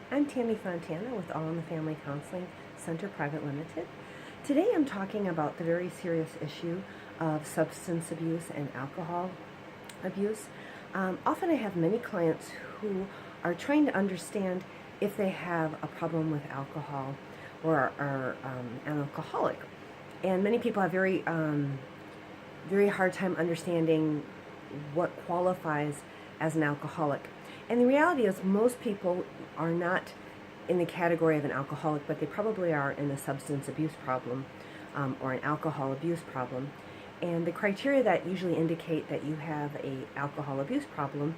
I'm Tammy Fontana with All in the Family Counseling Center Private Limited. Today I'm talking about the very serious issue of substance abuse and alcohol abuse. Often I have many clients who are trying to understand if they have a problem with alcohol or are an alcoholic. And many people have very hard time understanding what qualifies as an alcoholic. And the reality is most people are not in the category of an alcoholic, but they probably are in a substance abuse problem or an alcohol abuse problem. And the criteria that usually indicate that you have a alcohol abuse problem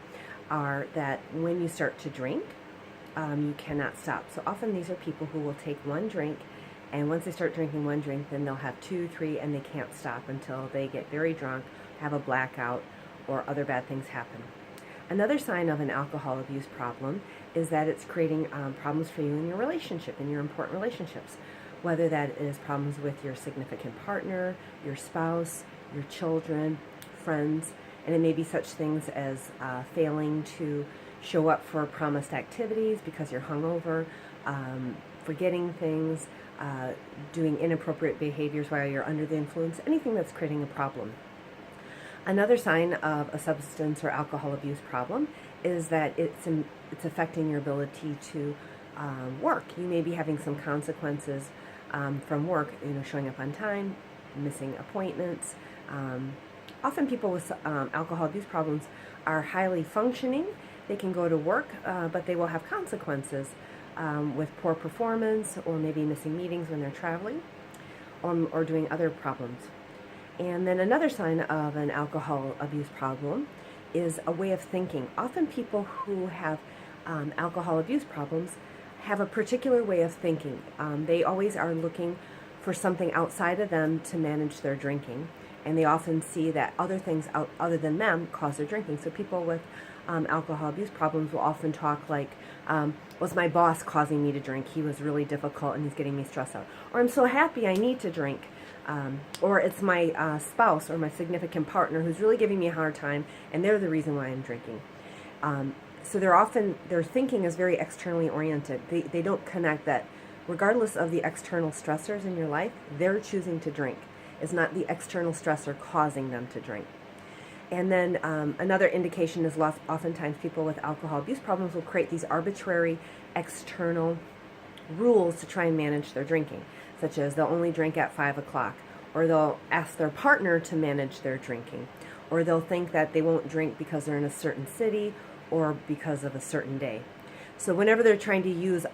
are that when you start to drink, you cannot stop. So often these are people who will take one drink, and once they start drinking one drink, then they'll have two, three, and they can't stop until they get very drunk, have a blackout, or other bad things happen. Another sign of an alcohol abuse problem is that it's creating problems for you in your relationship, in your important relationships, whether that is problems with your significant partner, your spouse, your children, friends, and it may be such things as failing to show up for promised activities because you're hungover, forgetting things, doing inappropriate behaviors while you're under the influence, anything that's creating a problem. Another sign of a substance or alcohol abuse problem is that it's affecting your ability to work. You may be having some consequences from work, showing up on time, missing appointments. Often people with alcohol abuse problems are highly functioning. They can go to work, but they will have consequences with poor performance or maybe missing meetings when they're traveling or doing other problems. And then another sign of an alcohol abuse problem is a way of thinking. Often people who have alcohol abuse problems have a particular way of thinking. They always are looking for something outside of them to manage their drinking, and they often see that other things other than them cause their drinking. So people with alcohol abuse problems will often talk like, was my boss causing me to drink? He was really difficult and he's getting me stressed out. Or I'm so happy I need to drink. Or it's my spouse or my significant partner who's really giving me a hard time, and they're the reason why I'm drinking. So their thinking is very externally oriented. They don't connect that regardless of the external stressors in your life, they're choosing to drink. It's not the external stressor causing them to drink. And then another indication is oftentimes people with alcohol abuse problems will create these arbitrary external rules to try and manage their drinking, such as they'll only drink at 5 o'clock, or they'll ask their partner to manage their drinking, or they'll think that they won't drink because they're in a certain city or because of a certain day. So whenever they're trying to use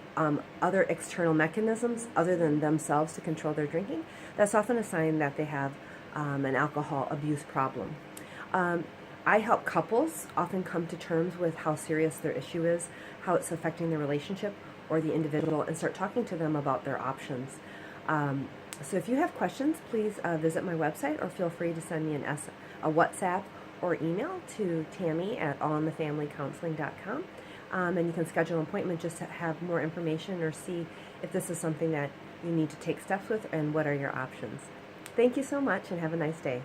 other external mechanisms other than themselves to control their drinking, that's often a sign that they have an alcohol abuse problem. I help couples often come to terms with how serious their issue is, how it's affecting their relationship or the individual, and start talking to them about their options. So if you have questions, please visit my website or feel free to send me a WhatsApp or email to Tammy at allinthefamilycounseling.com. And you can schedule an appointment just to have more information or see if this is something that you need to take steps with and what are your options. Thank you so much and have a nice day.